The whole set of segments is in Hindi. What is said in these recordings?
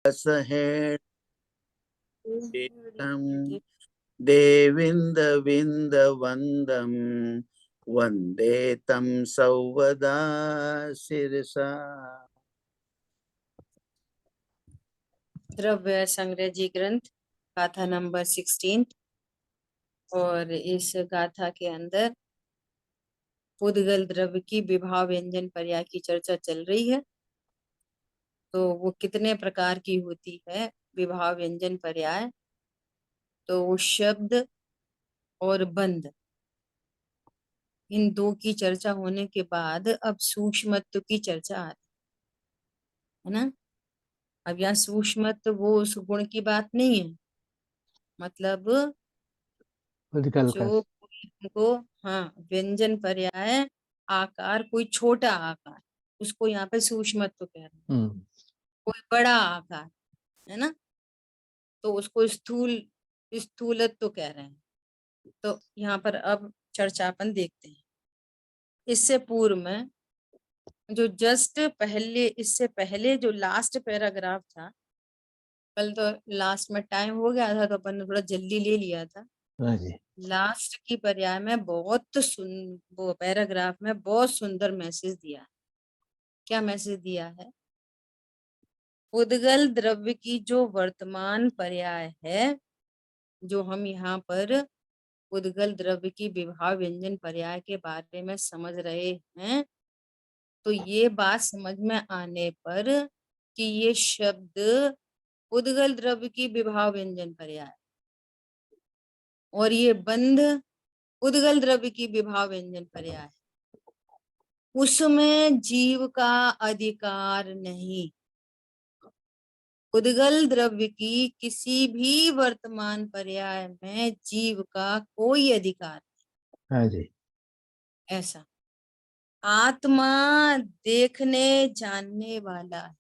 सहेण देविन्दविन्दवन्दं वन्दे तं सौवदा शिरसा। द्रव्य संग्रह जी ग्रंथ गाथा नंबर 16। और इस गाथा के अंदर उद्गल द्रव्य की विभाव व्यंजन पर्याय की चर्चा चल रही है। तो वो कितने प्रकार की होती है विभाव व्यंजन पर्याय? तो वो शब्द और बंध, इन दो की चर्चा होने के बाद अब सूक्ष्मत्व की चर्चा आ रही है ना। अब यहाँ सूक्ष्मत्व वो उस गुण की बात नहीं है, मतलब जो को, हाँ, व्यंजन पर्याय आकार, कोई छोटा आकार, उसको यहाँ पे सूक्ष्मत्व कह रहे हैं। कोई बड़ा आकार है ना, तो उसको स्थूलत्व कह रहे हैं। तो यहाँ पर अब चर्चा अपन देखते हैं। इससे पूर्व में जो जस्ट पहले, इससे पहले जो लास्ट पैराग्राफ था, कल तो लास्ट में टाइम हो गया था तो अपन ने थोड़ा जल्दी ले लिया था। लास्ट की पर्याय में बहुत वो पैराग्राफ में बहुत सुंदर मैसेज दिया। क्या मैसेज दिया है? उद्गल द्रव्य की जो वर्तमान पर्याय है, जो हम यहाँ पर उद्गल द्रव्य की विभाव व्यंजन पर्याय के बारे में समझ रहे हैं, तो ये बात समझ में आने पर कि ये शब्द उद्गल द्रव्य की विभाव व्यंजन पर्याय और ये बंध उद्गल द्रव्य की विभाव व्यंजन पर्याय, उसमें जीव का अधिकार नहीं। उद्गल द्रव्य की किसी भी वर्तमान पर्याय में जीव का कोई अधिकार नहीं। ऐसा आत्मा देखने जानने वाला है,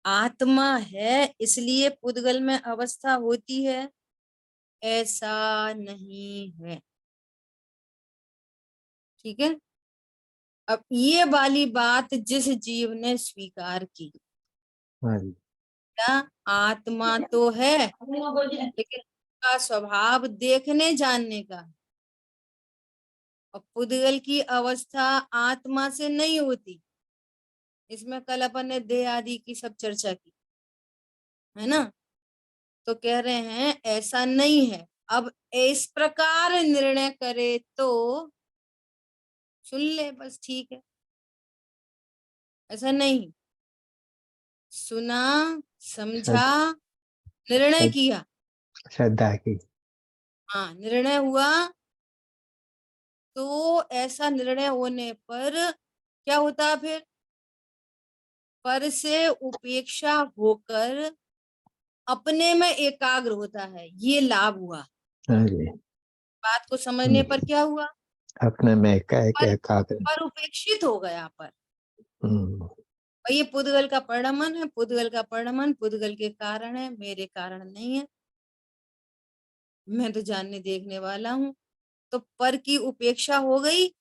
आत्मा है इसलिए पुद्गल में अवस्था होती है, ऐसा नहीं है। ठीक है। अब ये वाली बात जिस जीव ने स्वीकार की, क्या आत्मा तो है लेकिन उसका स्वभाव देखने जानने का, और पुद्गल की अवस्था आत्मा से नहीं होती। इसमें कल अपन ने देह आदि की सब चर्चा की है ना। तो कह रहे हैं ऐसा नहीं है। अब इस प्रकार निर्णय करे तो सुन ले बस, ठीक है। ऐसा नहीं, सुना, समझा, निर्णय किया, श्रद्धा की, हाँ, निर्णय हुआ। तो ऐसा निर्णय होने पर क्या होता? फिर पर से उपेक्षा होकर अपने में एकाग्र होता है, ये लाभ हुआ। बात को समझने पर क्या हुआ? अपने में एकाग्र, पर उपेक्षित हो गया। पर ये पुद्गल का परिणमन है, पुद्गल का परिणमन पुद्गल के कारण है, मेरे कारण नहीं है। मैं तो जानने देखने वाला हूं। तो पर की उपेक्षा हो गई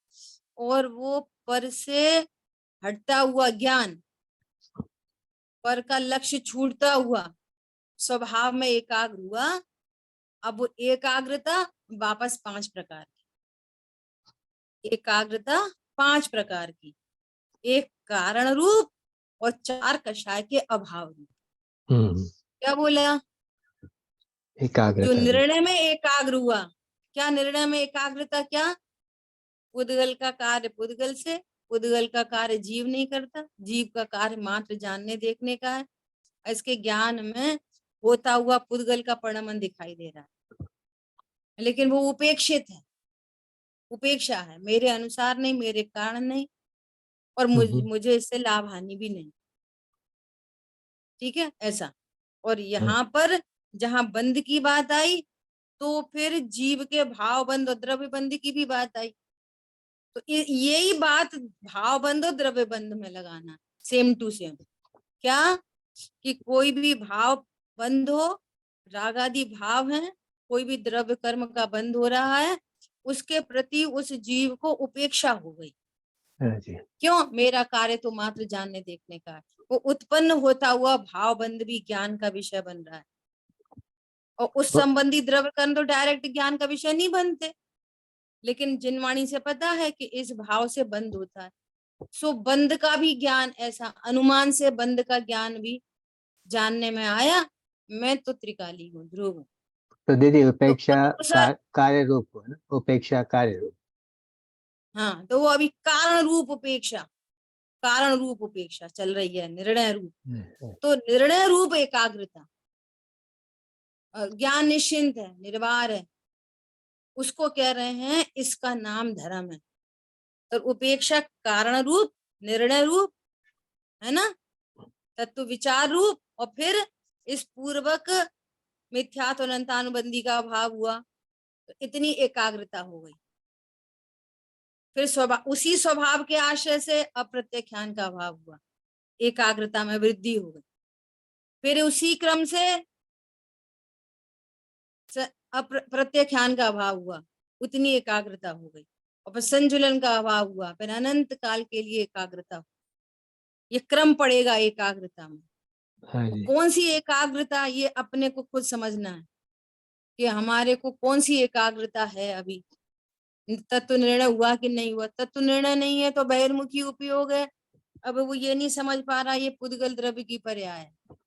और वो पर से हटता हुआ ज्ञान, पर का लक्ष्य छूटता हुआ स्वभाव में एकाग्र हुआ। अब वो एकाग्रता वापस 5 प्रकार की, एकाग्रता 5 प्रकार की, एक कारण रूप और 4 कषाय के अभाव रूप। क्या बोला? जो निर्णय में एकाग्र हुआ, क्या निर्णय में एकाग्रता? क्या पुद्गल का कार्य पुद्गल से, पुद्गल का कार्य जीव नहीं करता, जीव का कार्य मात्र जानने देखने का है। इसके ज्ञान में होता हुआ पुद्गल का परिणमन दिखाई दे रहा है, लेकिन वो उपेक्षित है, उपेक्षा है, मेरे अनुसार नहीं, मेरे कारण नहीं, और मुझे इससे लाभ हानि भी नहीं। ठीक है, ऐसा। और यहाँ पर जहां बंध की बात आई तो फिर जीव के भाव बंध और द्रव्य बंध की भी बात आई। तो यही बात भाव बंध और द्रव्य बंध में लगाना, सेम टू सेम। क्या कि कोई भी भाव बंध हो, राग आदि भाव है, कोई भी द्रव्य कर्म का बंध हो रहा है, उसके प्रति उस जीव को उपेक्षा हो गई। क्यों? मेरा कार्य तो मात्र जानने देखने का है। वो उत्पन्न होता हुआ भाव बंध भी ज्ञान का विषय बन रहा है, और उस संबंधी द्रव्य कण तो डायरेक्ट ज्ञान का विषय नहीं बनते, लेकिन जिनवाणी से पता है कि इस भाव से बंध होता है, सो बंध का भी ज्ञान, ऐसा अनुमान से बंध का ज्ञान भी जानने में आया। मैं तो त्रिकाली हूँ, ध्रुव हूँ। तो दीदी उपेक्षा तो कार्य रूप हो ना, उपेक्षा कार्य रूप। हाँ, तो वो अभी कारण रूप उपेक्षा, कारण रूप उपेक्षा चल रही है, निर्णय रूप। तो निर्णय रूप एकाग्रता, ज्ञान निश्चिंत है, निर्वार है, उसको कह रहे हैं, इसका नाम धर्म है। तो उपेक्षा कारण रूप, निर्णय रूप, है ना, तत्व विचार रूप, और फिर इस पूर्वक मिथ्यात्व अनंतानुबंधी का अभाव हुआ, तो इतनी एकाग्रता हो गई। फिर स्वभाव, उसी स्वभाव के आश्रय से अप्रत्याख्यान का अभाव हुआ, एकाग्रता में वृद्धि हो गई। फिर उसी क्रम से प्रत्याख्यान का अभाव हुआ, उतनी एकाग्रता हो गई, और फिर संजुलन का अभाव हुआ, फिर अनंत काल के लिए एकाग्रता। ये क्रम पड़ेगा एकाग्रता में। कौन सी एकाग्रता, ये अपने को खुद समझना है कि हमारे को कौन सी एकाग्रता है। अभी तत्व निर्णय हुआ कि नहीं हुआ? तत्व निर्णय नहीं है तो बहिर्मुखी उपयोग है। अब वो ये नहीं समझ पा रहा, ये पुद्गल द्रव्य की पर्याय है,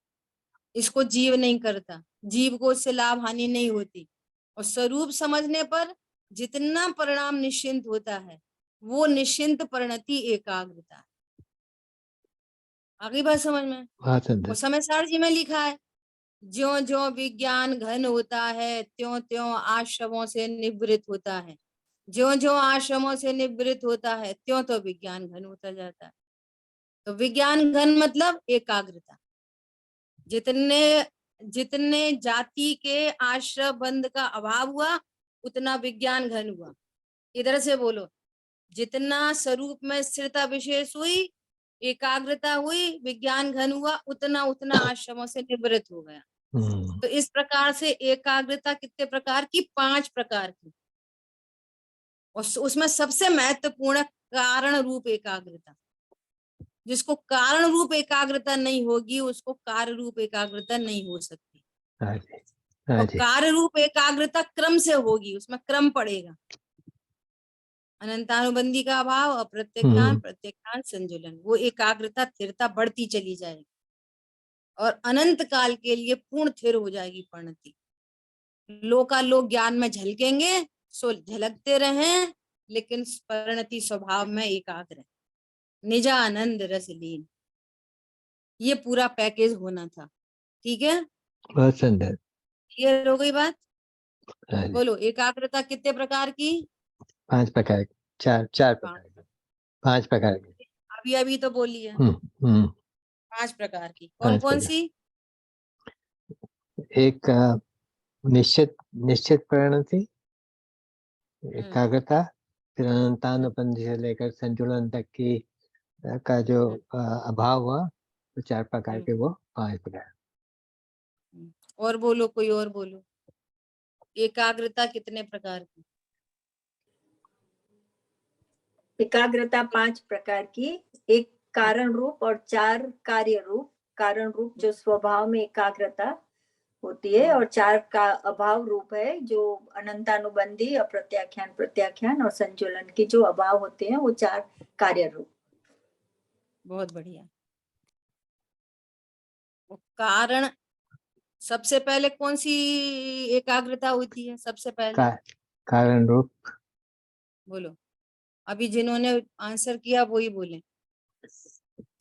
इसको जीव नहीं करता, जीव को इससे लाभ हानि नहीं होती। और स्वरूप समझने पर जितना परिणाम निश्चिंत होता है, वो निश्चिंत परिणति एकाग्रता है। आगे बात समझ में? और समय सारणी में लिखा है, ज्यो ज्यो विज्ञान घन होता है, त्यों त्यों आश्रमों से निवृत्त होता है। ज्यो ज्यो आश्रमों से निवृत्त होता है, त्यों तो विज्ञान घन होता जाता है। तो विज्ञान घन मतलब एकाग्रता। जितने जितने जाति के आश्रय बंध का अभाव हुआ, उतना विज्ञान घन हुआ। इधर से बोलो, जितना स्वरूप में स्थिरता विशेष हुई, एकाग्रता हुई, विज्ञान घन हुआ, उतना उतना आश्रमों से निवृत्त हो गया। तो इस प्रकार से एकाग्रता कितने प्रकार की? 5 प्रकार की। और उसमें सबसे महत्वपूर्ण कारण रूप एकाग्रता। जिसको कारण रूप एकाग्रता नहीं होगी, उसको कार्य रूप एकाग्रता नहीं हो सकती। और कार्य रूप एकाग्रता क्रम से होगी, उसमें क्रम पड़ेगा। अनंतानुबंधी का अभाव, अप्रत्याख्यान, प्रत्याख्यान, संजुलन, वो एकाग्रता स्थिरता बढ़ती चली जाएगी और अनंत काल के लिए पूर्ण स्थिर हो जाएगी परिणति। लोकालोक ज्ञान में झलकेंगे, सो झलकते रहें, लेकिन परिणति स्वभाव में एकाग्र है, निजानंद रस लीन। ये पूरा पैकेज होना था। ठीक है, बहुत सुंदर। क्लियर हो गई बात? बोलो, एकाग्रता कितने प्रकार की? 5 प्रकार की, 4 प्रकार की, 5 प्रकार की। अभी तो बोली है 5 प्रकार की। कौन कौन सी? एक निश्चित परिणति, एकाग्रता, फिर अनंतानुबंधी से लेकर संतुलन तक की का जो अभाव हुआ, तो 4 प्रकार के, वो 5 प्रकार। और बोलो, कोई और बोलो, एकाग्रता कितने प्रकार की? एकाग्रता 5 प्रकार की। एक कारण रूप और 4 कार्य रूप। कारण रूप जो स्वभाव में एकाग्रता होती है, और 4 का अभाव रूप है, जो अनंतानुबंधी, अप्रत्याख्यान, प्रत्याख्यान और संचलन की जो अभाव होते हैं, वो 4 कार्य रूप। बहुत बढ़िया। वो कारण, सबसे पहले कौन सी एकाग्रता होती है? सबसे पहले कारण रूप। बोलो, अभी जिन्होंने आंसर किया वो ही बोले।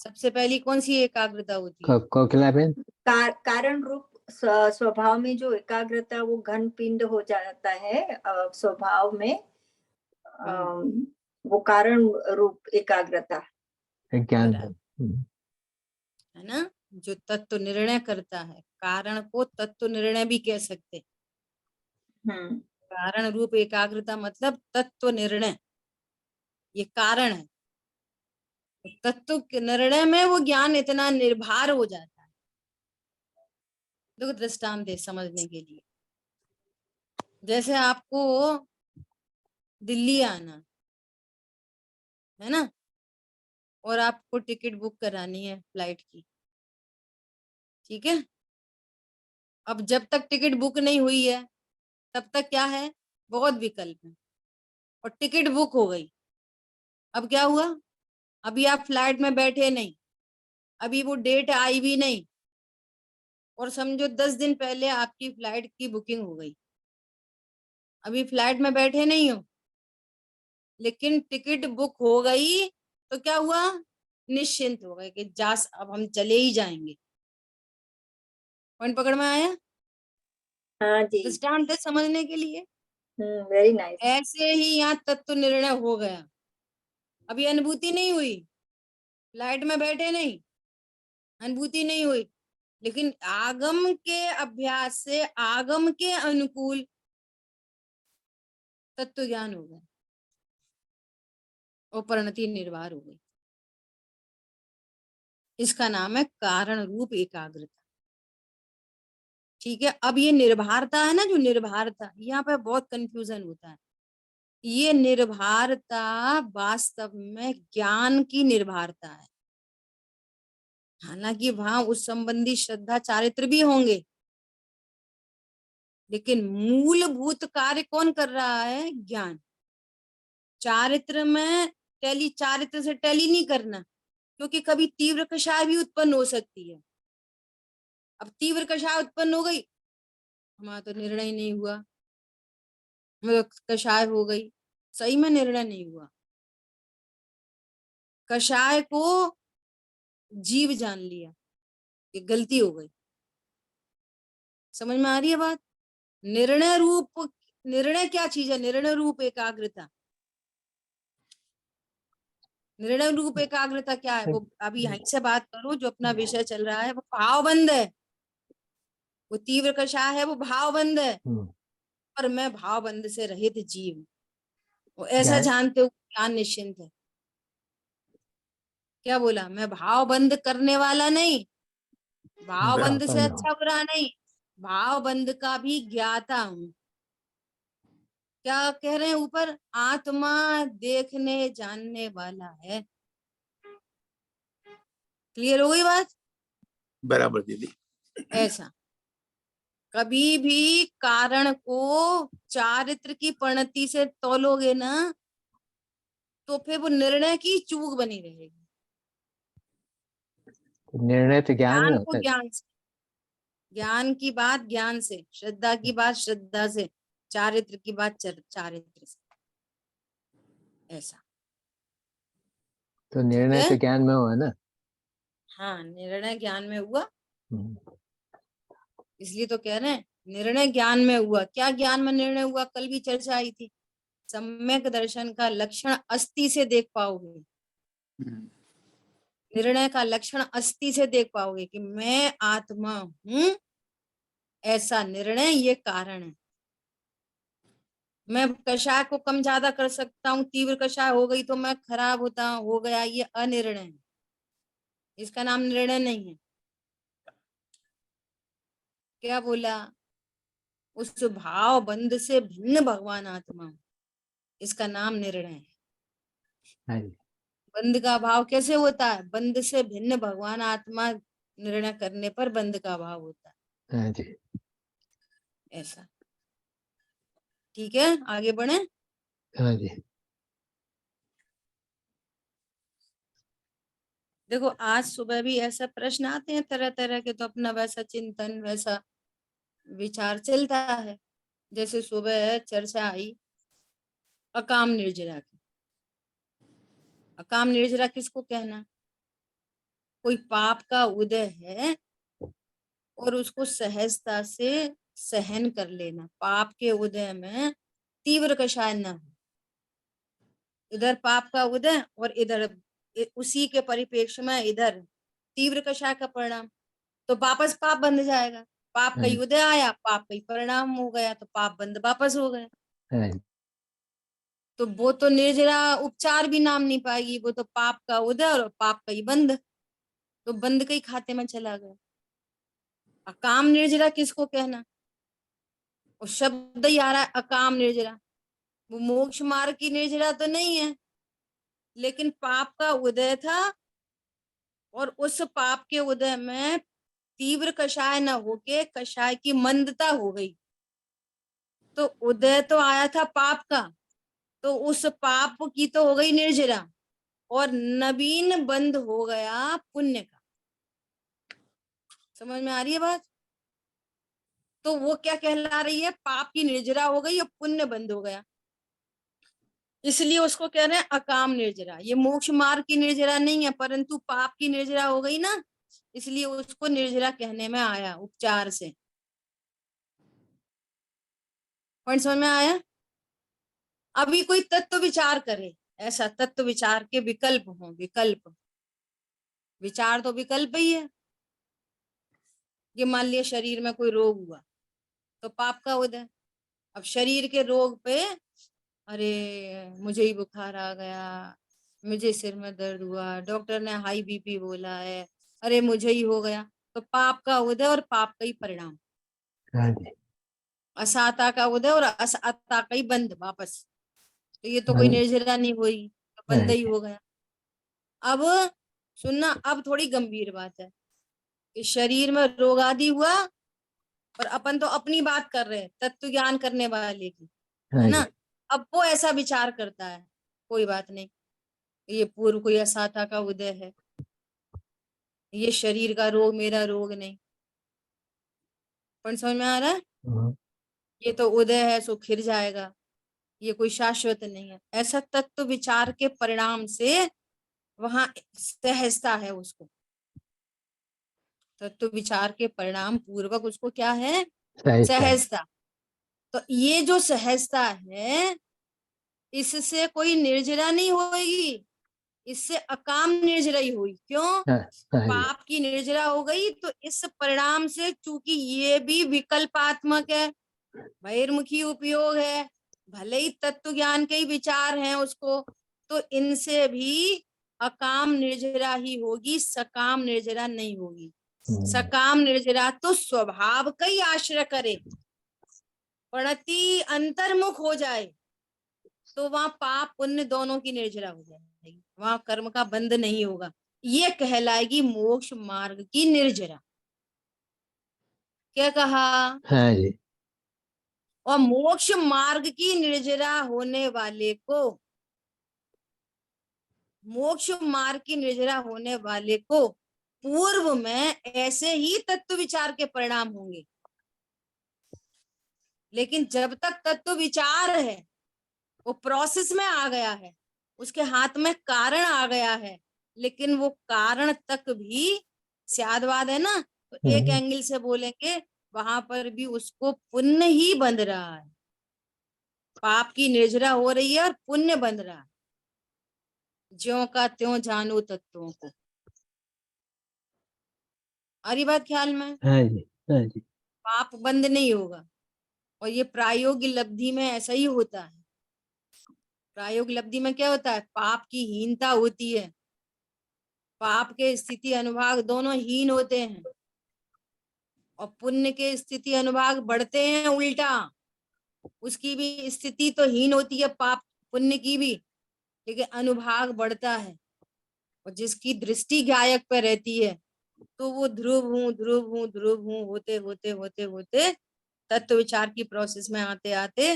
सबसे पहली कौन सी एकाग्रता होती है? कोकिला बेन। कारण रूप स्वभाव में जो एकाग्रता, वो घन पिंड हो जाता है स्वभाव में, वो कारण रूप एकाग्रता ज्ञान है ना, जो तत्व निर्णय करता है। कारण को तत्व निर्णय भी कह सकते। कारण रूप एकाग्रता मतलब तत्व निर्णय, ये कारण है। तत्व के निर्णय में वो ज्ञान इतना निर्भर हो जाता है। देखो, दृष्टांत दे समझने के लिए। जैसे आपको दिल्ली आना है ना, और आपको टिकट बुक करानी है फ्लाइट की, ठीक है। अब जब तक टिकट बुक नहीं हुई है तब तक क्या है, बहुत विकल्प है। और टिकट बुक हो गई, अब क्या हुआ, अभी आप फ्लाइट में बैठे नहीं, अभी वो डेट आई भी नहीं, और समझो 10 दिन पहले आपकी फ्लाइट की बुकिंग हो गई, अभी फ्लाइट में बैठे नहीं हो, लेकिन टिकट बुक हो गई, तो क्या हुआ, निश्चिंत हो गए कि अब हम चले ही जाएंगे। पॉइंट पकड़ में आया? हाँ जी। दृष्टांत है समझने के लिए। Very nice. ऐसे ही यहाँ तत्व निर्णय हो गया, अभी अनुभूति नहीं हुई, फ्लाइट में बैठे नहीं, अनुभूति नहीं हुई, लेकिन आगम के अभ्यास से आगम के अनुकूल तत्व ज्ञान हो गया और परिणति निर्वार हो गई। इसका नाम है कारण रूप एकाग्रता। ठीक है। अब ये निर्भरता है ना, जो निर्भरता, यहाँ पे बहुत कंफ्यूजन होता है। ये निर्भरता वास्तव में ज्ञान की निर्भरता है। हालांकि वहां उस संबंधी श्रद्धा चारित्र भी होंगे, लेकिन मूलभूत कार्य कौन कर रहा है, ज्ञान। चारित्र में चारित्र से टैली नहीं करना, क्योंकि कभी तीव्र कषाय भी उत्पन्न हो सकती है। अब तीव्र कषाय उत्पन्न हो गई, हमारा तो निर्णय ही नहीं हुआ, कषाय हो गई, सही में निर्णय नहीं हुआ, कषाय को जीव जान लिया, ये गलती हो गई। समझ में आ रही है बात? निर्णय क्या चीज है, निर्णय रूप एकाग्रता। निर्णय रूप एकाग्रता क्या है, वो अभी यहीं से बात करो, जो अपना विषय चल रहा है वो भावबंद है, वो तीव्र कषाय है, वो भावबंद है, और मैं भावबंद से रहित जीव, वो ऐसा जानते हो ज्ञान निश्चिंत है। क्या बोला, मैं भावबंद करने वाला नहीं, भावबंद से अच्छा बुरा नहीं, भावबंद का भी ज्ञाता हूं। क्या कह रहे हैं ऊपर, आत्मा देखने जानने वाला है। क्लियर हो गई बात? बराबर दीदी। ऐसा कभी भी कारण को चारित्र की परिणति से तोलोगे ना, तो फिर वो निर्णय की चूक बनी रहेगी। निर्णय तो ज्ञान में होता है। ज्ञान से, ज्ञान की बात ज्ञान से, श्रद्धा की बात श्रद्धा से, चारित्र की बात चारित्र से, ऐसा। तो निर्णय तो ज्ञान में हुआ ना। हाँ, निर्णय ज्ञान में हुआ, इसलिए तो कह रहे हैं निर्णय ज्ञान में हुआ। क्या ज्ञान में निर्णय हुआ, कल भी चर्चा आई थी, सम्यक दर्शन का लक्षण अस्थि से देख पाओगे, निर्णय का लक्षण अस्थि से देख पाओगे कि मैं आत्मा हूं, ऐसा निर्णय ये कारण है। मैं कषाय को कम ज्यादा कर सकता हूँ, तीव्र कषाय हो गई तो मैं खराब हो गया, ये अनिर्णय है, इसका नाम निर्णय नहीं है। क्या बोला, उस भाव बंध से भिन्न भगवान आत्मा, इसका नाम निर्णय है। बंध का भाव कैसे होता है, बंध से भिन्न भगवान आत्मा निर्णय करने पर बंध का भाव होता है। जी। ऐसा। ठीक है, आगे बढ़े। हाँ जी। देखो आज सुबह भी ऐसा प्रश्न आते हैं तरह तरह के, तो अपना वैसा चिंतन वैसा विचार चलता है। जैसे सुबह चर्चा आई अकाम निर्जरा की। अकाम निर्जरा किसको कहना, कोई पाप का उदय है और उसको सहजता से सहन कर लेना, पाप के उदय में तीव्र कषाय न हो, इधर पाप का उदय और इधर उसी के परिप्रेक्ष्य में इधर तीव्र कषाय का परिणाम, तो वापस पाप बंध जाएगा। पाप का उदय आया, पाप का परिणाम हो गया, तो पाप बंद वापस हो गया। तो वो तो निर्जरा उपचार भी नाम नहीं पाएगी, वो तो पाप का उदय और पाप का ही बंद, तो बंद के ही खाते में चला गया। अकाम निर्जरा किसको कहना, और शब्द ही आ रहा है अकाम निर्जरा, वो मोक्ष मार्ग की निर्जरा तो नहीं है, लेकिन पाप का उदय था और उस पाप के उदय में तीव्र कषाय न होके कषाय की मंदता हो गई, तो उदय तो आया था पाप का, तो उस पाप की तो हो गई निर्जरा, और नवीन बंध हो गया पुण्य का। समझ में आ रही है बात? तो वो क्या कहला रही है, पाप की निर्जरा हो गई और पुण्य बंद हो गया, इसलिए उसको कह रहे हैं अकाम निर्जरा। ये मोक्ष मार्ग की निर्जरा नहीं है, परंतु पाप की निर्जरा हो गई ना, इसलिए उसको निर्जरा कहने में आया उपचार से। पॉइंट समझ में आया? अभी कोई तत्व विचार करे, ऐसा तत्व विचार के विकल्प हो, विकल्प, विचार तो विकल्प ही है। ये मान लिया शरीर में कोई रोग हुआ तो पाप का उदय। अब शरीर के रोग पे, अरे मुझे ही बुखार आ गया, मुझे सिर में दर्द हुआ, डॉक्टर ने हाई बीपी बोला है, अरे मुझे ही हो गया, तो पाप का उदय और पाप का ही परिणाम। हाँ जी, असाता का उदय और असाता का ही बंद वापस। तो ये तो हाँ कोई जी, निर्जरा नहीं हुई, तो हाँ बंद ही जी, हो गया। अब सुनना, अब थोड़ी गंभीर बात है कि शरीर में रोग आदि हुआ, और अपन तो अपनी बात कर रहे हैं, तत्व ज्ञान करने वाले की, है हाँ ना। जी, अब वो ऐसा विचार करता है, कोई बात नहीं, ये पूर्व कोई असाता का उदय है, ये शरीर का रोग मेरा रोग नहीं। पण समझ में आ रहा है? हम्म, ये तो उदय है सो खिर जाएगा, ये कोई शाश्वत नहीं है। ऐसा तत्व विचार के परिणाम से वहां सहजता है उसको, तत्व विचार के परिणाम पूर्वक उसको क्या है, सहजता है। सहजता। तो ये जो सहजता है, इससे कोई निर्जरा नहीं होगी, इससे अकाम निर्जरा ही हुई। क्यों? हाँ, हाँ जी, पाप की निर्जरा हो गई, तो इस परिणाम से, चूंकि ये भी विकल्पात्मक है, बहिर्मुखी उपयोग है, भले ही तत्व ज्ञान के ही विचार हैं उसको, तो इनसे भी अकाम निर्जरा ही होगी, सकाम निर्जरा नहीं होगी। सकाम निर्जरा तो स्वभाव का ही आश्रय करे, प्रणति अंतर्मुख हो जाए, तो वहां पाप पुण्य दोनों की निर्जरा हो जाएगी, वहां कर्म का बंध नहीं होगा। ये कहलाएगी मोक्ष मार्ग की निर्जरा। क्या कहा? हाँ जी, और मोक्ष मार्ग की निर्जरा होने वाले को, मोक्ष मार्ग की निर्जरा होने वाले को पूर्व में ऐसे ही तत्व विचार के परिणाम होंगे, लेकिन जब तक तत्व विचार है, वो प्रोसेस में आ गया है, उसके हाथ में कारण आ गया है, लेकिन वो कारण तक भी स्यादवाद है ना, तो एक एंगल से बोलेंगे वहां पर भी उसको पुण्य ही बंध रहा है, पाप की निर्जरा हो रही है और पुण्य बंध रहा है। ज्यों का त्यों जानो तत्वों को। आ रही बात ख्याल में? हाँ जी, हाँ जी, पाप बंद नहीं होगा, और ये प्रायोगिक लब्धि में ऐसा ही होता है। प्रायोगिक लब्धि में क्या होता है, पाप की हीनता होती है, पाप के स्थिति अनुभाग दोनों हीन होते हैं, और पुण्य के स्थिति अनुभाग बढ़ते हैं उल्टा, उसकी भी स्थिति तो हीन होती है पाप पुण्य की भी, लेकिन अनुभाग बढ़ता है। और जिसकी दृष्टि गायक पे रहती है, तो वो ध्रुव हूं ध्रुव हूं ध्रुव हूं होते होते होते होते तत्व विचार की प्रोसेस में आते आते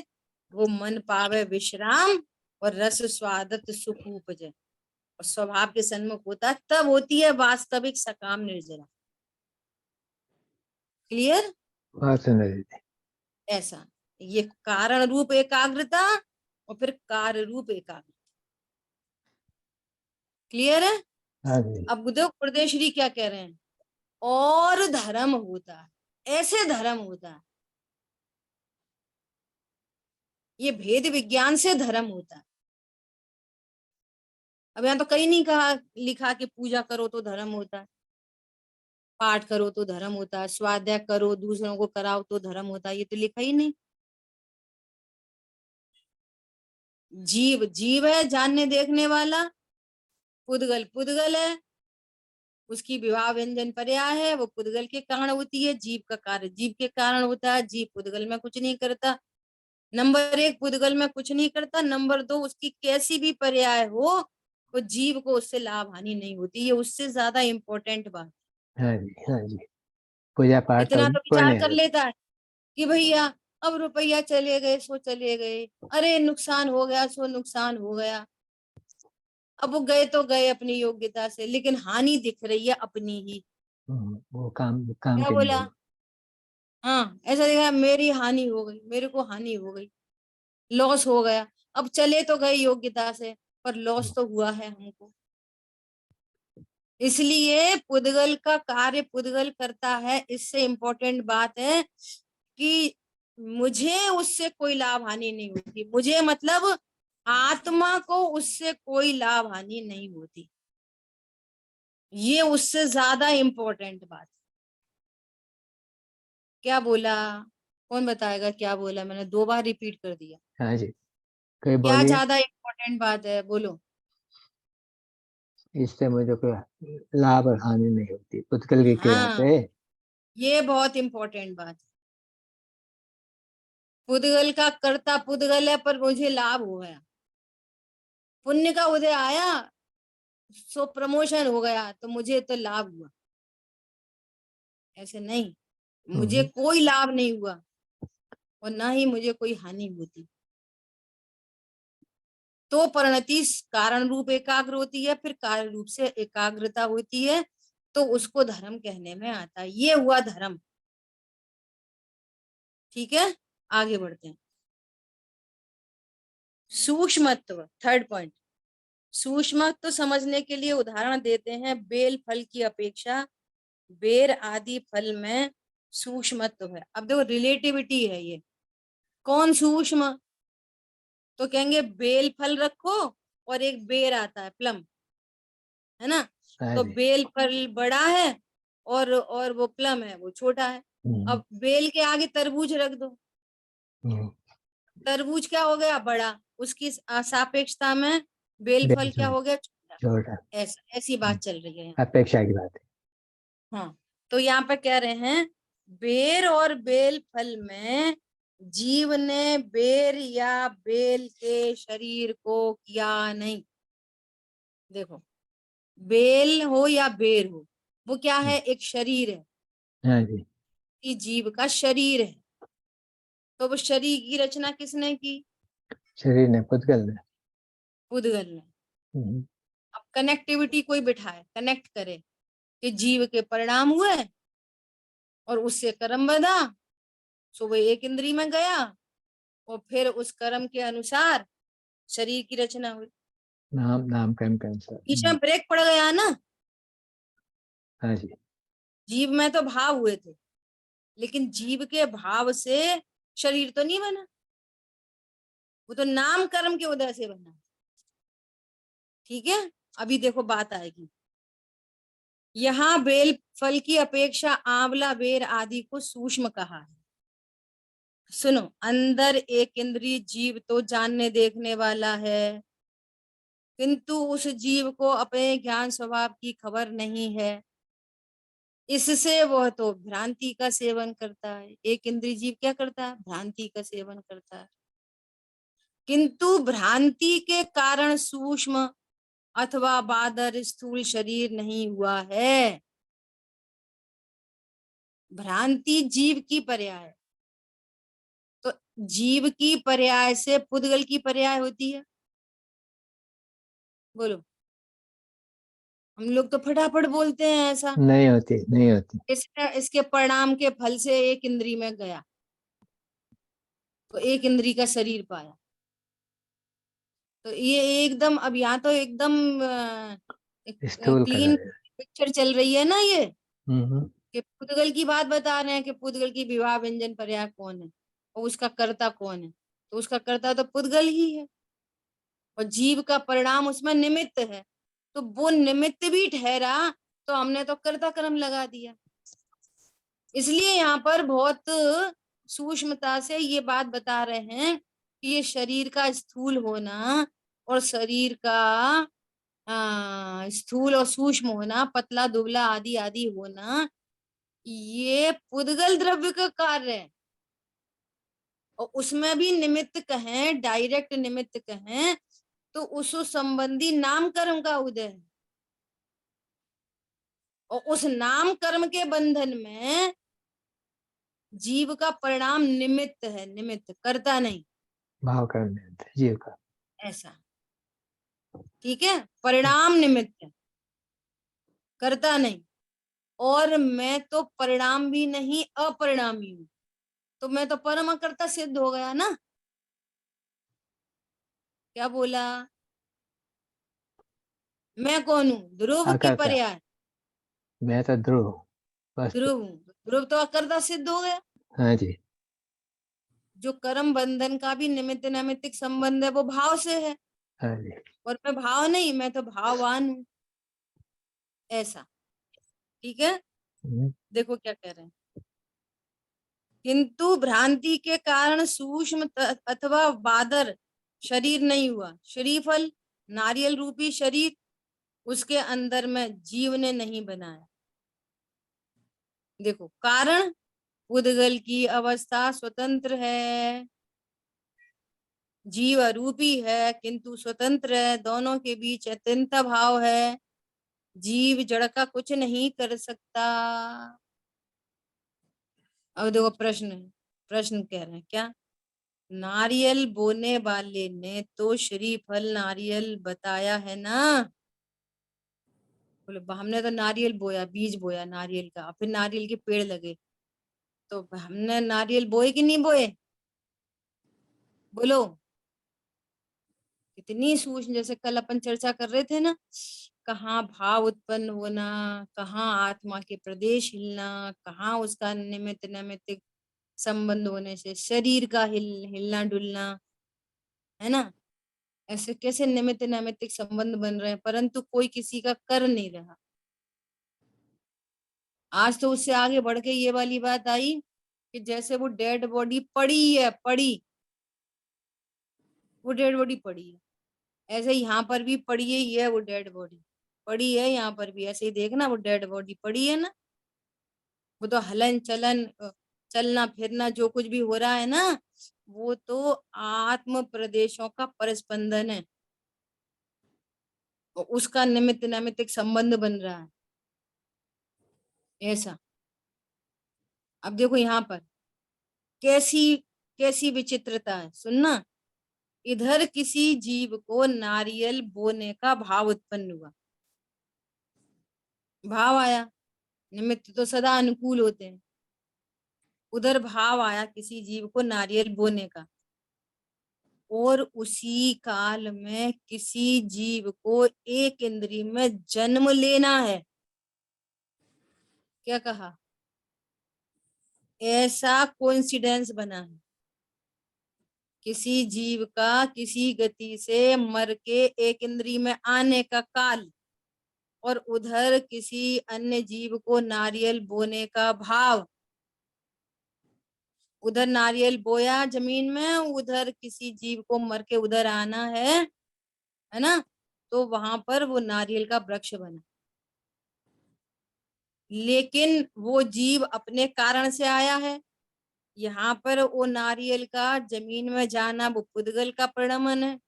वो मन पावे विश्राम, और रस स्वादत सुख उपजे, और स्वभाव के सन्मुख होता है, तब होती है वास्तविक सकाम निर्जरा। क्लियर? बहुत सुंदर जी, ऐसा, ये कारण रूप एकाग्रता और फिर कार्य रूप एकाग्रता। क्लियर है? हाँ जी, अब बुद्धो प्रदेश्वरी क्या कह रहे हैं, और धर्म होता है, ऐसे धर्म होता है, ये भेद विज्ञान से धर्म होता है। अब यहाँ तो कहीं नहीं कहा लिखा कि पूजा करो तो धर्म होता है, पाठ करो तो धर्म होता है, स्वाध्याय करो दूसरों को कराओ तो धर्म होता है, ये तो लिखा ही नहीं। जीव जीव है, जानने देखने वाला, पुद्गल पुद्गल है, उसकी विवाह व्यंजन पर्याय है, वो पुद्गल के कारण होती है, जीव का कार्य जीव के कारण होता है, जीव पुद्गल में कुछ नहीं करता। नंबर एक, पुद्गल में कुछ नहीं करता। नंबर दो, उसकी कैसी भी पर्याय हो तो जीव को उससे लाभ हानि नहीं होती, ये उससे ज्यादा इंपॉर्टेंट बात। हाँ जी, हाँ जी, पूजा पाठ इतना और तो विचार पुण्य कर है। लेता है कि भैया अब रुपया चले गए सो चले गए, अरे नुकसान हो गया सो नुकसान हो गया। अब वो गए तो गए अपनी योग्यता से, लेकिन हानि दिख रही है अपनी ही। वो काम क्या की नहीं बोला? हुई। हाँ, ऐसा देखा मेरी हानि हो गई, मेरे को हानि हो गई, लॉस हो गया। अब चले तो गए योग्यता से, पर लॉस तो हुआ है हमको। इसलिए पुद्गल का कार्य पुद्गल करता है। इससे इंपॉर्टेंट बात है कि मुझे उससे कोई लाभ हानि नहीं होती। मुझे मतलब आत्मा को उससे कोई लाभ हानि नहीं होती। ये उससे ज्यादा इंपॉर्टेंट बात। क्या बोला? कौन बताएगा क्या बोला? मैंने 2 बार रिपीट कर दिया। हाँ जी, कोई क्या बोलिए। ज्यादा इंपॉर्टेंट बात है? बोलो। इससे मुझे कोई लाभ और हानि नहीं होती पुद्गल की क्रिया हाँ, से। ये बहुत इंपॉर्टेंट बात है। पुद्गल का कर्ता पुद्गल है, पर मुझे लाभ हो गया, पुण्य का उदय आया, सो प्रमोशन हो गया, तो मुझे तो लाभ हुआ। ऐसे नहीं, मुझे कोई लाभ नहीं हुआ और ना ही मुझे कोई हानि होती। तो परिणति कारण रूप एकाग्र होती है, फिर कार्य रूप से एकाग्रता होती है, तो उसको धर्म कहने में आता है। ये हुआ धर्म। ठीक है, आगे बढ़ते हैं। सूक्ष्मत्व, थर्ड पॉइंट। सूक्ष्मत्व समझने के लिए उदाहरण देते हैं। बेल फल की अपेक्षा बेर आदि फल में सूक्ष्मत्व है। अब देखो, रिलेटिविटी है ये। कौन सूक्ष्म? तो कहेंगे बेल फल रखो और एक बेर आता है, प्लम, है ना? हाँ तो जी। बेल फल बड़ा है और वो प्लम है, वो छोटा है। अब बेल के आगे तरबूज रख दो, तरबूज क्या हो गया? बड़ा। उसकी सापेक्षता में बेल फल क्या हो गया? छोटा। छोटा। ऐसी बात चल रही है। अपेक्षा की बात है। हाँ, तो यहाँ पे कह रहे हैं बेर और बेल फल में जीव ने बेर या बेल के शरीर को किया नहीं। देखो, बेल हो या बेर हो, वो क्या है? एक शरीर है। हाँ जी। कि जीव का शरीर है, तो वो शरीर की रचना किसने की? शरीर ने, पुद्गल ने। पुद्गल ने। अब कनेक्टिविटी कोई बिठाए, कनेक्ट करे कि जीव के परिणाम हुए और उससे कर्म बना, सो वो एक इंद्री में गया और फिर उस कर्म के अनुसार शरीर की रचना हुई। नाम कर्म के अनुसार। बीच में ब्रेक पड़ गया ना। हाँ जी। जीव में तो भाव हुए थे, लेकिन जीव के भाव से शरीर तो नहीं बना, वो तो नाम कर्म के उदय से बना। ठीक है, अभी देखो बात आएगी। यहाँ बेल फल की अपेक्षा आंवला बेर आदि को सूक्ष्म कहा है। सुनो, अंदर एक इंद्रिय जीव तो जानने देखने वाला है, किंतु उस जीव को अपने ज्ञान स्वभाव की खबर नहीं है। इससे वह तो भ्रांति का सेवन करता है। एक इंद्रिय जीव क्या करता है? भ्रांति का सेवन करता है। किंतु भ्रांति के कारण सूक्ष्म अथवा बादर स्थूल शरीर नहीं हुआ है। भ्रांति जीव की पर्याय, तो जीव की पर्याय से पुद्गल की पर्याय होती है। बोलो, हम लोग तो फटाफट बोलते हैं ऐसा। नहीं होती, नहीं होती। इसके परिणाम के फल से एक इंद्री में गया, तो एक इंद्री का शरीर पाया। तो ये एकदम, अब यहाँ तो एकदम स्थूल कला क्लीन है। पिक्चर चल रही है ना ये, हम्म। कि पुद्गल की बात बता रहे हैं कि पुद्गल की विवाह व्यंजन पर्याय कौन है और उसका कर्ता कौन है। तो उसका कर्ता तो पुद्गल ही है और जीव का परिणाम उसमें निमित्त है। तो वो निमित्त भी ठहरा, तो हमने तो कर्ता कर्म लगा दिया। इसलिए यहाँ पर बहुत सूक्ष्मता से ये बात बता रहे हैं कि ये शरीर का स्थूल होना और शरीर का स्थूल और सूक्ष्म होना, पतला दुबला आदि आदि होना, ये पुद्गल द्रव्य का कार्य है। और उसमें भी निमित्त कहें, डायरेक्ट निमित्त कहें, तो उस संबंधी नाम कर्म का उदय है। और उस नाम कर्म के बंधन में जीव का परिणाम निमित्त है, निमित्त, करता नहीं, भाव करने जीव का। ऐसा, ठीक है, परिणाम निमित्त है, करता नहीं। और मैं तो परिणाम भी नहीं, अपरिणामी हूं, तो मैं तो परम अकर्ता सिद्ध हो गया ना। क्या बोला? मैं कौन हूं? ध्रुव की अकर्ता, पर्याय, मैं तो ध्रुव हूँ, बस। ध्रुव हूं, ध्रुव तो अकर्ता सिद्ध हो गया। हाँ जी, जो कर्म बंधन का भी निमित्त नैमित्तिक संबंध है वो भाव से है, हाँ जी। और मैं भाव नहीं, मैं तो भाववान हूं, ऐसा, ठीक है। देखो क्या कह रहे हैं, किंतु भ्रांति के कारण सूक्ष्म अथवा बादर शरीर नहीं हुआ, श्रीफल नारियल रूपी शरीर उसके अंदर में जीव ने नहीं बनाया। देखो, कारण उद्गल की अवस्था स्वतंत्र है, जीव अरूपी है किंतु स्वतंत्र है, दोनों के बीच अत्यंत भाव है, जीव जड़ का कुछ नहीं कर सकता। अब देखो प्रश्न है, प्रश्न कह रहे हैं क्या, नारियल बोने वाले ने तो श्रीफल नारियल बताया है ना। बोले हमने तो नारियल बोया, बीज बोया नारियल का, फिर नारियल के पेड़ लगे, तो हमने नारियल बोए कि नहीं बोए? बोलो। कितनी सूक्ष्म, जैसे कल अपन चर्चा कर रहे थे ना, कहाँ भाव उत्पन्न होना, कहाँ आत्मा के प्रदेश हिलना, कहाँ उसका निमित्त नैमित्तिक संबंध होने से शरीर का हिलना डुलना, है ना। ऐसे कैसे निमित्त नैमित्तिक संबंध बन रहे हैं, परंतु कोई किसी का कर नहीं रहा। आज तो उससे आगे बढ़ के ये वाली बात आई कि जैसे वो डेड बॉडी पड़ी है, पड़ी, वो डेड बॉडी पड़ी है, ऐसे यहाँ पर भी पड़ी है वो डेड बॉडी पड़ी है, यहाँ पर भी ऐसे ही देखना, वो डेड बॉडी पड़ी है ना। वो तो हलन चलन, चलना फिरना जो कुछ भी हो रहा है ना, वो तो आत्म प्रदेशों का परस्पंदन है, और उसका निमित्त नैमित्तिक संबंध बन रहा है, ऐसा। अब देखो यहाँ पर कैसी कैसी विचित्रता है, सुनना। इधर किसी जीव को नारियल बोने का भाव उत्पन्न हुआ, भाव आया, निमित्त तो सदा अनुकूल होते हैं, उधर भाव आया किसी जीव को नारियल बोने का, और उसी काल में किसी जीव को एक इंद्रिय में जन्म लेना है। क्या कहा? ऐसा कोइंसिडेंस बना है, किसी जीव का किसी गति से मर के एक इंद्रिय में आने का काल, और उधर किसी अन्य जीव को नारियल बोने का भाव। उधर नारियल बोया जमीन में, उधर किसी जीव को मर के उधर आना है ना, तो वहां पर वो नारियल का वृक्ष बना। लेकिन वो जीव अपने कारण से आया है, यहाँ पर वो नारियल का जमीन में जाना वो पुद्गल का परिणमन है,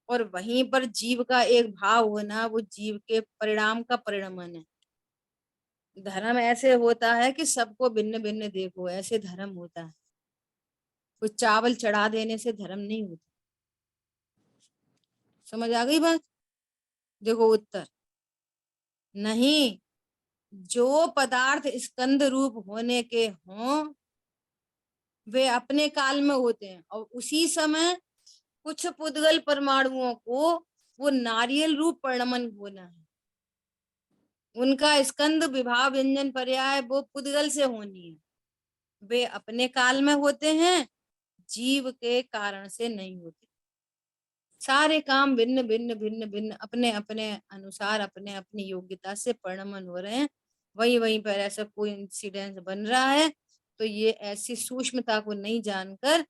और वहीं पर जीव का एक भाव होना वो जीव के परिणाम का परिणमन है। धर्म ऐसे होता है कि सबको भिन्न भिन्न देखो, ऐसे धर्म होता है, कुछ चावल चढ़ा देने से धर्म नहीं होता। समझ आ गई बात? देखो उत्तर, नहीं, जो पदार्थ स्कंद रूप होने के हों वे अपने काल में होते हैं, और उसी समय कुछ पुद्गल परमाणुओं को वो नारियल रूप परिणमन होना है, उनका स्कंद विभाव व्यंजन पर्याय वो पुद्गल से होनी है, वे अपने काल में होते हैं, जीव के कारण से नहीं होते। सारे काम भिन्न भिन्न भिन्न भिन्न अपने अपने अनुसार अपने अपनी योग्यता से परिणमन हो रहे हैं, वहीं वहीं पर ऐसा कोई इंसिडेंस बन रहा है। तो ये ऐसी सूक्ष्मता को नहीं जानकर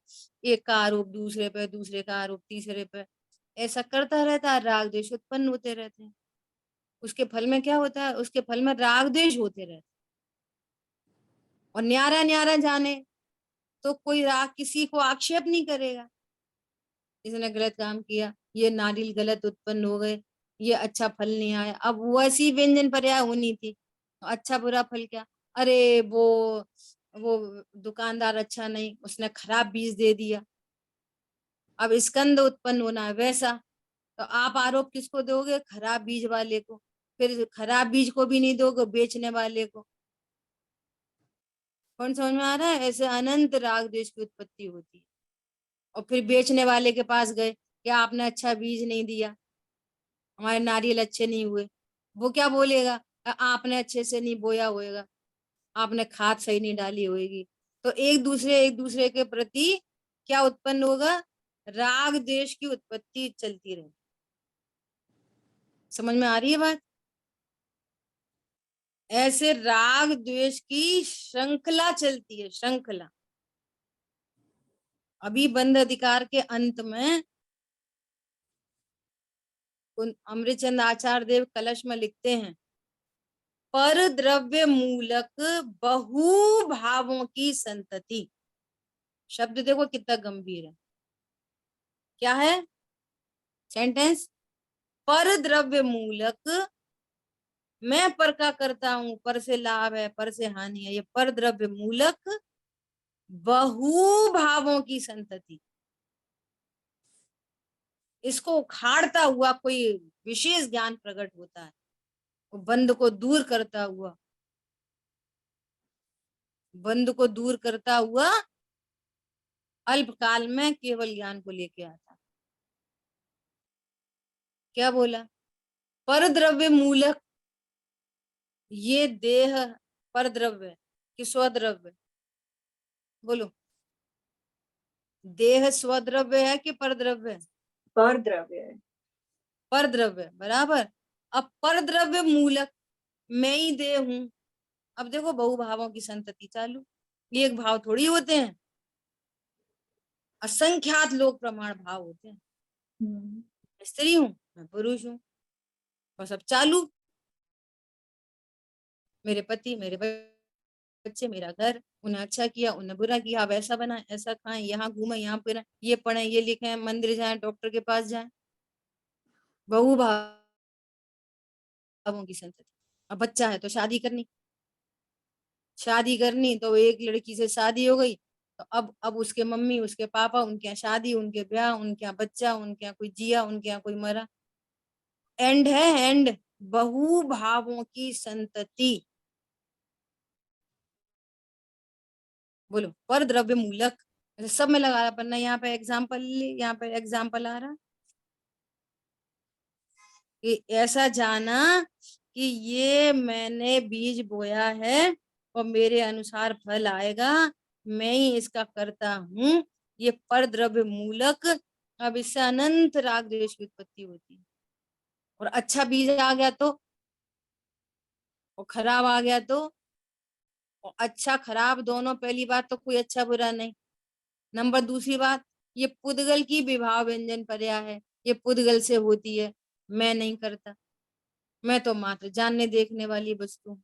एक का आरोप दूसरे पे, दूसरे का आरोप तीसरे पे, ऐसा करता रहता है, राग द्वेष उत्पन्न होते रहते हैं। उसके फल में क्या होता है? उसके फल में राग द्वेष होते रहते हैं। और न्यारा न्यारा जाने तो कोई राग किसी को आक्षेप नहीं करेगा, इसने गलत काम किया, ये नारियल गलत उत्पन्न हो गए, ये अच्छा फल नहीं आया। अब वैसी व्यंजन पर्याय होनी थी, अच्छा बुरा फल क्या, अरे वो वो दुकानदार अच्छा नहीं, उसने खराब बीज दे दिया, अब स्कंद उत्पन्न होना है वैसा। तो आप आरोप किसको दोगे? खराब बीज वाले को। फिर खराब बीज को भी नहीं दोगे, बेचने वाले को। कौन समझ में आ रहा है? ऐसे अनंत राग द्वेष की उत्पत्ति होती है। और फिर बेचने वाले के पास गए कि आपने अच्छा बीज नहीं दिया, हमारे नारियल अच्छे नहीं हुए। वो क्या बोलेगा? आपने अच्छे से नहीं बोया होएगा, आपने खाद सही नहीं डाली होगी। तो एक दूसरे के प्रति क्या उत्पन्न होगा? राग द्वेष की उत्पत्ति चलती रहे। समझ में आ रही है बात? ऐसे राग द्वेष की श्रृंखला चलती है, श्रृंखला। अभी बंद अधिकार के अंत में अमृतचंद आचार्य देव कलश में लिखते हैं, पर द्रव्य मूलक बहु भावों की संतति। शब्द देखो कितना गंभीर है। क्या है सेंटेंस? पर द्रव्य मूलक, मैं पर का करता हूं, पर से लाभ है, पर से हानि है। ये पर द्रव्य मूलक बहु भावों की संतति, इसको उखाड़ता हुआ कोई विशेष ज्ञान प्रकट होता है, वो बंध को दूर करता हुआ, बंध को दूर करता हुआ अल्पकाल में केवल ज्ञान को लेके आता है। क्या बोला? पर द्रव्य मूलक, ये देह पर द्रव्य कि स्वद्रव्य? बोलो, देह स्वद्रव्य है कि पर द्रव्य है? पर द्रव्य है। पर द्रव्य बराबर। अब पर द्रव्य मूलक मैं ही देह हूं। अब देखो बहुभावों की संतति चालू। एक भाव थोड़ी होते हैं, असंख्यात लोग प्रमाण भाव होते हैं। मैं स्त्री हूं, मैं पुरुष हूं, बस अब चालू। मेरे पति, मेरे बच्चे, मेरा घर, उन्हें अच्छा किया, उन्हें बुरा किया, अब ऐसा बना, ऐसा खाएं, यहाँ घूमे, यहाँ फिरें, ये पढ़े, ये लिखे, मंदिर जाएं, डॉक्टर के पास जाएं। बहुभावों की संतति। अब बच्चा है तो शादी करनी, शादी करनी तो एक लड़की से शादी हो गई, तो अब उसके मम्मी, उसके पापा, उनके यहाँ शादी, उनके ब्याह, उनके यहाँ बच्चा, उनके यहाँ कोई जिया, उनके यहाँ कोई मरा। एंड है एंड, बहुभावों की संतति। बोलो, पर द्रव्य मूलक, सब में लगा रहा, पर ना यहाँ पे एग्जाम्पल, यहाँ पे एग्जाम्पल आ रहा कि ऐसा जाना कि ये मैंने बीज बोया है और मेरे अनुसार फल आएगा, मैं ही इसका करता हूं, ये पर द्रव्य मूलक। अब इससे अनंत राग द्वेष की उत्पत्ति होती है। और अच्छा बीज आ गया तो, और खराब आ गया तो, और अच्छा खराब दोनों, पहली बात तो कोई अच्छा बुरा नहीं। नंबर दूसरी बात, ये पुद्गल की विभाव व्यंजन पर्या है, ये पुद्गल से होती है, मैं नहीं करता, मैं तो मात्र जानने देखने वाली वस्तु हूं।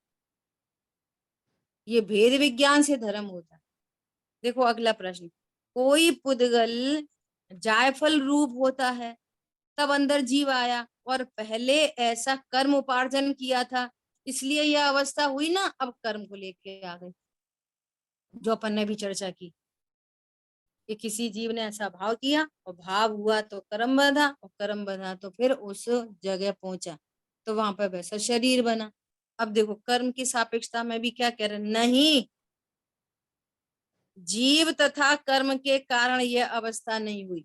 ये भेद विज्ञान से धर्म होता है। देखो अगला प्रश्न, कोई पुद्गल जायफल रूप होता है, तब अंदर जीव आया और पहले ऐसा कर्म उपार्जन किया था, इसलिए यह अवस्था हुई ना, अब कर्म को लेके आ गई, जो अपन ने भी चर्चा की कि किसी जीव ने ऐसा भाव किया और भाव हुआ तो कर्म बंधा, और कर्म बंधा तो फिर उस जगह पहुंचा, तो वहां पर वैसा शरीर बना। अब देखो कर्म की सापेक्षता में भी क्या कह रहे, नहीं, जीव तथा कर्म के कारण यह अवस्था नहीं हुई।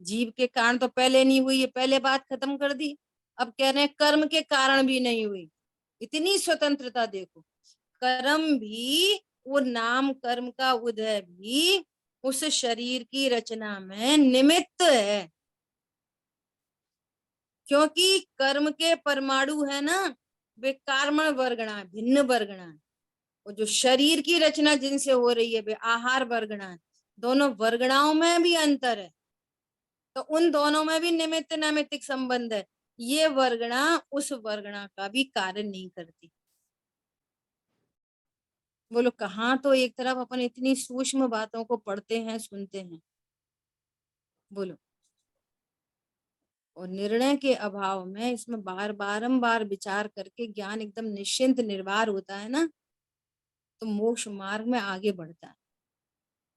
जीव के कारण तो पहले नहीं हुई, ये पहले बात खत्म कर दी। अब कह रहे हैं कर्म के कारण भी नहीं हुई। इतनी स्वतंत्रता देखो, कर्म भी, वो नाम कर्म का उदय भी उस शरीर की रचना में निमित्त है, क्योंकि कर्म के परमाणु है ना, वे कार्बन वर्गणा, भिन्न वर्गणा है। और जो शरीर की रचना जिनसे हो रही है वे आहार वर्गणा है। दोनों वर्गणाओं में भी अंतर है, तो उन दोनों में भी निमित्त नैमित्तिक संबंध है। ये वर्गणा उस वर्गणा का भी कार्य नहीं करती। बोलो कहाँ तो एक तरफ अपन इतनी सूक्ष्म बातों को पढ़ते हैं, सुनते हैं। बोलो, और निर्णय के अभाव में इसमें बारंबार विचार करके ज्ञान एकदम निश्चिंत निर्भर होता है ना, तो मोक्ष मार्ग में आगे बढ़ता है,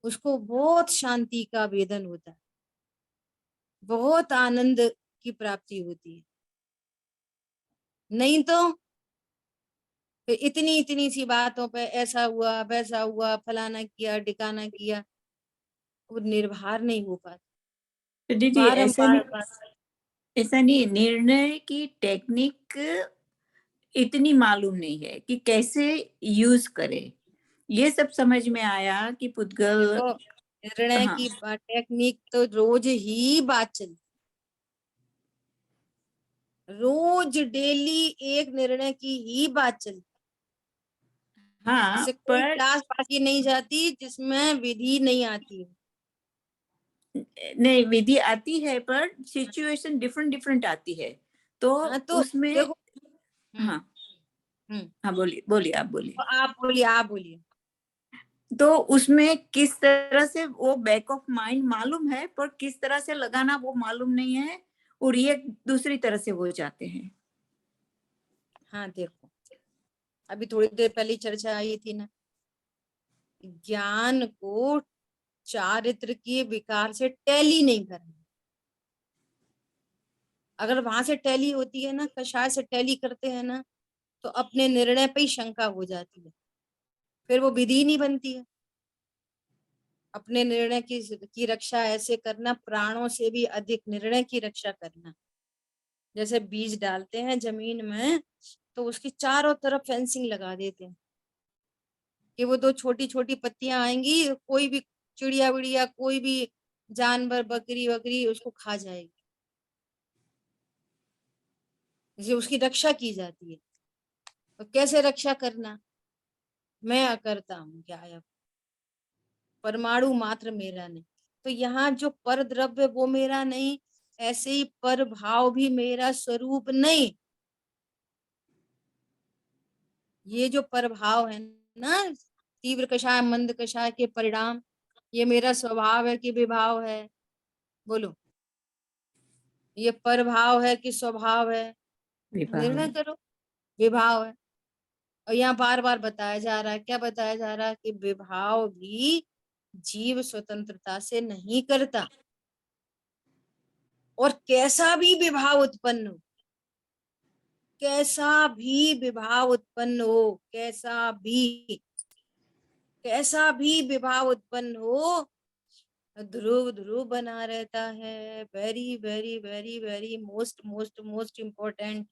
उसको बहुत शांति का वेदन होता है, बहुत आनंद की प्राप्ति होती है। नहीं तो फिर इतनी इतनी सी बातों पे ऐसा हुआ वैसा हुआ, फलाना किया ढिकाना किया, वो निर्भर नहीं हो पाता। तो दीदी बारंबार ऐसा नहीं, निर्णय की टेक्निक इतनी मालूम नहीं है कि कैसे यूज करे। ये सब समझ में आया कि पुद्गल देखो, निर्णय हाँ, की टेक्निक तो रोज ही बात चलती, रोज डेली एक निर्णय की ही बात चलती। हाँ, ऐसे कोई पर क्लास बाकी नहीं जाती जिसमें विधि नहीं आती है। नहीं, विधि आती है पर सिचुएशन डिफरेंट डिफरेंट आती है, तो हाँ तो उसमें देखो, हाँ हम्म हाँ, बोलिए बोलिए, आप बोलिए। तो आप बोलिए। तो उसमें किस तरह से वो बैक ऑफ माइंड मालूम है, पर किस तरह से लगाना वो मालूम नहीं है, और ये दूसरी तरह से हो जाते हैं। हाँ देखो, अभी थोड़ी देर पहले चर्चा आई थी ना, ज्ञान को चारित्र के विकार से टैली नहीं करना। अगर वहां से टैली होती है ना, कषाय से टैली करते हैं ना, तो अपने निर्णय पे ही शंका हो जाती है, फिर वो विधि नहीं बनती है। अपने निर्णय की रक्षा ऐसे करना, प्राणों से भी अधिक निर्णय की रक्षा करना। जैसे बीज डालते हैं जमीन में, तो उसकी चारों तरफ फेंसिंग लगा देते हैं कि वो दो छोटी छोटी पत्तियां आएंगी, कोई भी चिड़िया विड़िया कोई भी जानवर बकरी वकरी उसको खा जाएगी, इसे उसकी रक्षा की जाती है। तो कैसे रक्षा करना? मैं अकर्ता हूँ, क्या परमाणु मात्र मेरा नहीं। तो यहाँ जो पर द्रव्य वो मेरा नहीं, ऐसे ही पर भाव भी मेरा स्वरूप नहीं। ये जो पर भाव है ना, तीव्र कषाय मंद कषाय के परिणाम, ये मेरा स्वभाव है कि विभाव है? बोलो, ये पर भाव है कि स्वभाव है? विभाग निर्णय है। करो। विभाव है। और यहाँ बार बार बताया जा रहा है, क्या बताया जा रहा है? कि विभाव भी जीव स्वतंत्रता से नहीं करता, और कैसा भी विभाव उत्पन्न हो, कैसा भी विभाव उत्पन्न हो, कैसा भी विभाव उत्पन्न हो, ध्रुव ध्रुव बना रहता है। Very very very very most most most important.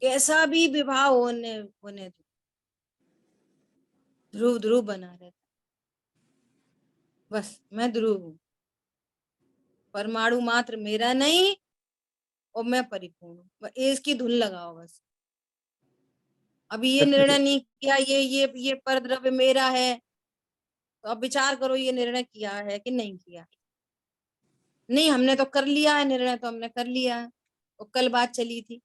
कैसा भी विभाव होने होने दो, ध्रुव ध्रुव बना रहता है। बस मैं ध्रुव हूँ, परमाणु मात्र मेरा नहीं, और मैं परिपूर्ण हूँ। इसकी धुन लगाओ बस। अभी ये निर्णय नहीं किया ये परद्रव्य मेरा है, तो अब विचार करो ये निर्णय किया है कि नहीं किया। नहीं, हमने तो कर लिया है निर्णय, तो हमने कर लिया है। और कल बात चली थी,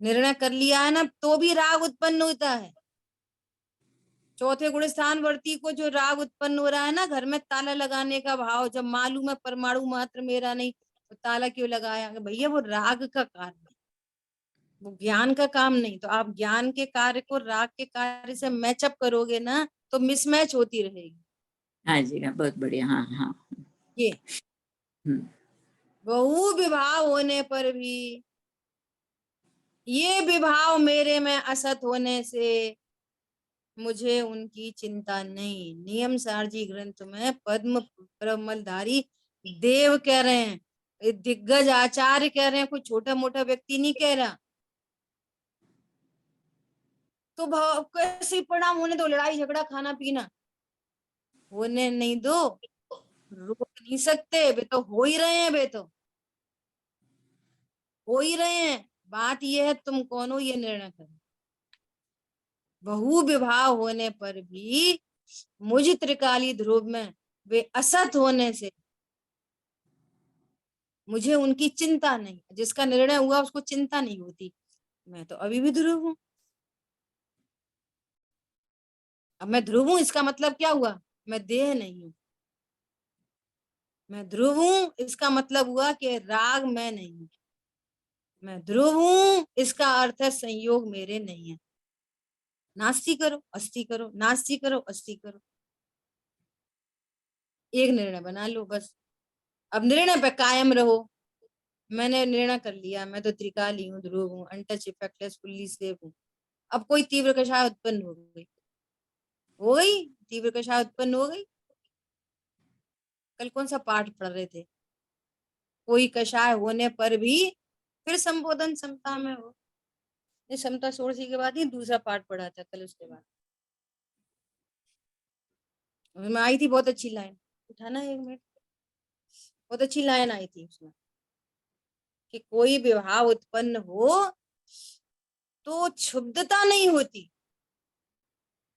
निर्णय कर लिया है ना, तो भी राग उत्पन्न होता है। चौथे गुण स्थान वर्ती को जो राग उत्पन्न हो रहा है ना, घर में ताला लगाने का भाव, जब मालूम है परमाणु मात्र मेरा नहीं, तो ताला क्यों लगाया? भैया वो राग का कार्य है, वो ज्ञान का काम नहीं। तो आप ज्ञान के कार्य को राग के कार्य से मैचअप करोगे ना, तो मिसमैच होती रहेगी। हाँ जी, हाँ, बहुत बढ़िया। हाँ हाँ। ये बहु विभाव होने पर भी, ये विभाव मेरे में असत होने से मुझे उनकी चिंता नहीं। नियम सारजी ग्रंथ में पद्म प्रमलधारी देव कह रहे हैं, ये दिग्गज आचार्य कह रहे हैं, कोई छोटा मोटा व्यक्ति नहीं कह रहा। तो भाव कैसे परिणाम होने दो, लड़ाई झगड़ा खाना पीना होने नहीं दो, रोक नहीं सकते। वे तो हो ही रहे हैं, वे तो हो ही रहे हैं। बात यह है तुम कौन हो ये निर्णय करो। बहु विभाव होने पर भी मुझ त्रिकाली ध्रुव में वे असत होने से मुझे उनकी चिंता नहीं। जिसका निर्णय हुआ उसको चिंता नहीं होती। मैं तो अभी भी ध्रुव हूं। अब मैं ध्रुव हूं, इसका मतलब क्या हुआ? मैं देह नहीं हूं। मैं ध्रुव हूं, इसका मतलब हुआ कि राग मैं नहीं हूं। मैं ध्रुव हूं, इसका अर्थ है संयोग मेरे नहीं है। नास्ति करो अस्ति करो, नास्ति करो अस्ति करो। एक निर्णय बना लो बस। अब निर्णय पे कायम रहो। मैंने निर्णय कर लिया, मैं तो त्रिकाली हूँ, ध्रुव हूँ, अनटच, इफेक्टलेस, फुल्ली सेफ हूँ। अब कोई तीव्र कषाय उत्पन्न हो गई, तीव्र कषाय उत्पन्न हो गई। कल कौन सा पाठ पढ़ रहे थे? कोई कषाय होने पर भी फिर संबोधन समता में हो। ये समता सोर्सी के बाद ही दूसरा पाठ पढ़ा था कल, उसके बाद मैं आई थी। बहुत अच्छी लाइन, उठाना 1 मिनट। बहुत अच्छी लाइन आई थी उसमें कि कोई विभाव उत्पन्न हो तो क्षुब्धता नहीं होती,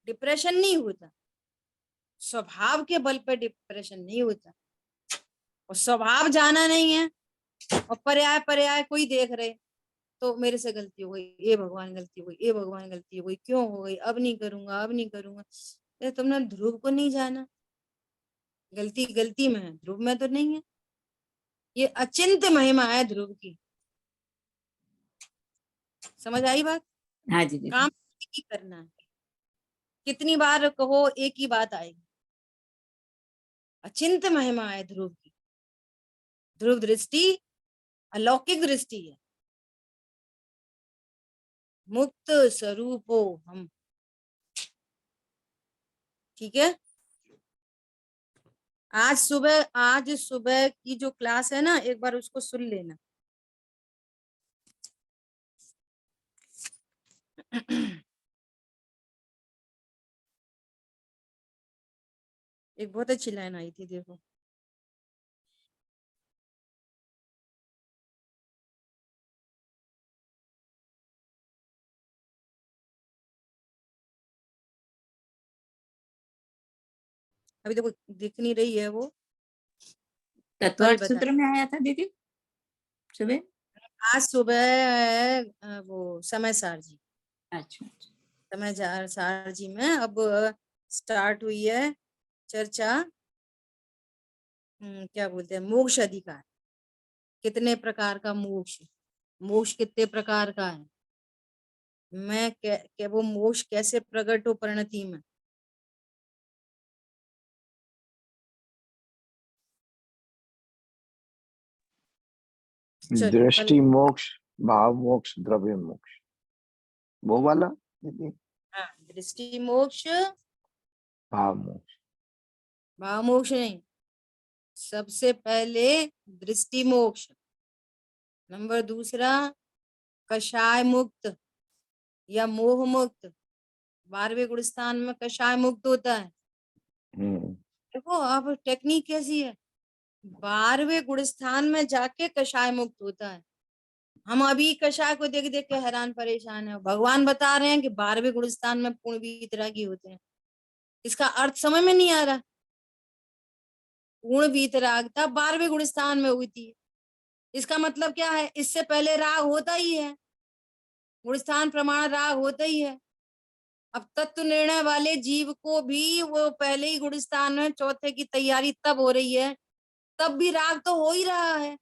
डिप्रेशन नहीं होता। स्वभाव के बल पर डिप्रेशन नहीं होता। और स्वभाव जाना नहीं है और पर्याय पर्याय कोई देख रहे तो मेरे से गलती हो गई, ये भगवान गलती हो गई, ये भगवान गलती हो गई, क्यों हो गई, अब नहीं करूंगा, अब नहीं करूंगा। ये तुमने ध्रुव को नहीं जाना। गलती गलती में है, ध्रुव में तो नहीं है। ये अचिंत महिमा है ध्रुव की। समझ आई बात? हाँ जी दीदी। काम ही करना है। कितनी बार कहो एक ही बात आएगी। अचिंत महिमा है ध्रुव की। ध्रुव दृष्टि अलौकिक दृष्टि है। मुक्त स्वरूपो हम। ठीक है। आज सुबह की जो क्लास है ना, एक बार उसको सुन लेना। एक बहुत अच्छी लाइन आई थी, देखो। अभी देखो दिख नहीं रही है वो। तत्वार्थ बता। सूत्र में आया था दीदी सुबह। आज सुबह वो समय सार जी। अच्छा। समय सार जी में अब स्टार्ट हुई है चर्चा। क्या बोलते हैं, मोक्ष अधिकार। कितने प्रकार का मोक्ष, मोक्ष कितने प्रकार का है, मैं वो मोक्ष कैसे प्रकट हो परिणति में। चलो दृष्टि मोक्ष, भाव मोक्ष, द्रव्य मोक्ष, वो वाला दीदी। हाँ, दृष्टि मोक्ष, भाव मोक्ष। भाव मोक्ष नहीं, सबसे पहले दृष्टि मोक्ष। नंबर दूसरा कषाय मुक्त या मोह मुक्त। 12वें गुण स्थान में कषाय मुक्त होता है। देखो अब टेक्निक कैसी है। 12वें गुण स्थान में जाके कषाय मुक्त होता है। हम अभी कषाय को देख देख के हैरान परेशान है। भगवान बता रहे हैं कि 12वें गुण स्थान में पूर्ण वीतरागी होते हैं। इसका अर्थ समझ में नहीं आ रहा। पूर्ण वीतरागता 12वें गुण स्थान में होती है। इसका मतलब क्या है, इससे पहले राग होता ही है, गुण स्थान प्रमाण राग होता ही है। अब तत्व निर्णय वाले जीव को भी वो पहले ही गुण स्थान में चौथे की तैयारी तब हो रही है, तब भी राग तो हो ही रहा है।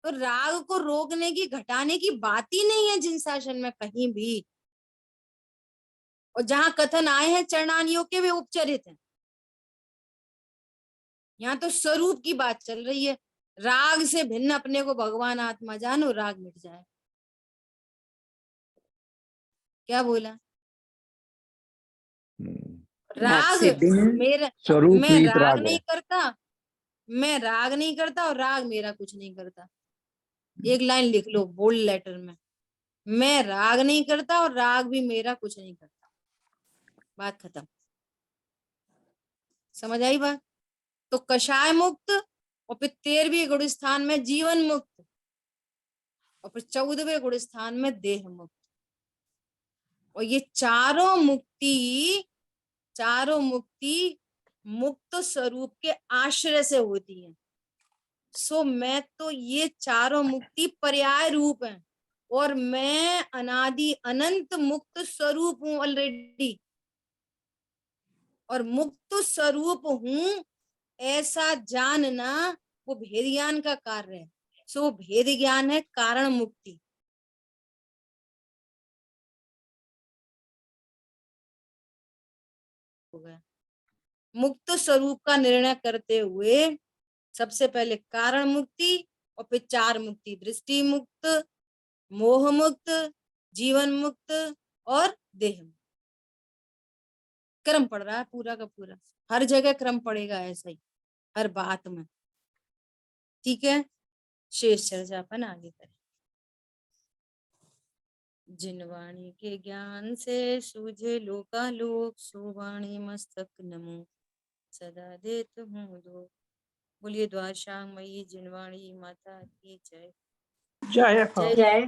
तो राग को रोकने की घटाने की बात ही नहीं है जिन शासन में कहीं भी। और जहां कथन आए हैं चरणानियों के, वे उपचरित हैं। यहाँ तो स्वरूप की बात चल रही है। राग से भिन्न अपने को भगवान आत्मा जानो, राग मिट जाए। क्या बोला? राग से भिन्न मेरा, स्वरूप मैं वीत राग राग है। नहीं करता, मैं राग नहीं करता और राग मेरा कुछ नहीं करता। एक लाइन लिख लो बोल्ड लेटर में, मैं राग नहीं करता और राग भी मेरा कुछ नहीं करता। बात खत्म। समझ आई बात? तो कषाय मुक्त, और फिर 13वें गुण स्थान में जीवन मुक्त, और फिर 14वें गुण स्थान में देह मुक्त। और ये चारों मुक्ति मुक्त स्वरूप के आश्रय से होती है। सो मैं तो ये चारों मुक्ति पर्याय रूप हैं और मैं अनादि अनंत मुक्त स्वरूप हूं ऑलरेडी। और मुक्त स्वरूप हूं ऐसा जानना वो भेद ज्ञान का कार्य है। सो भेद ज्ञान है कारण मुक्ति। हो गया। मुक्त स्वरूप का निर्णय करते हुए सबसे पहले कारण मुक्ति और फिर चार मुक्ति, दृष्टि मुक्त, मोह मुक्त, जीवन मुक्त और देह मुक्त। क्रम पड़ रहा है पूरा का पूरा, हर जगह क्रम पड़ेगा ऐसा ही, हर बात में। ठीक है, शेष चर्चा अपन आगे करें। जिन वाणी के ज्ञान से सूझे लोकालोक, सो वाणी मस्तक नमो सदा देत हूँ लोक। बोलिए द्वादशांग मई जिनवाणी माता की जय। जय हो। जय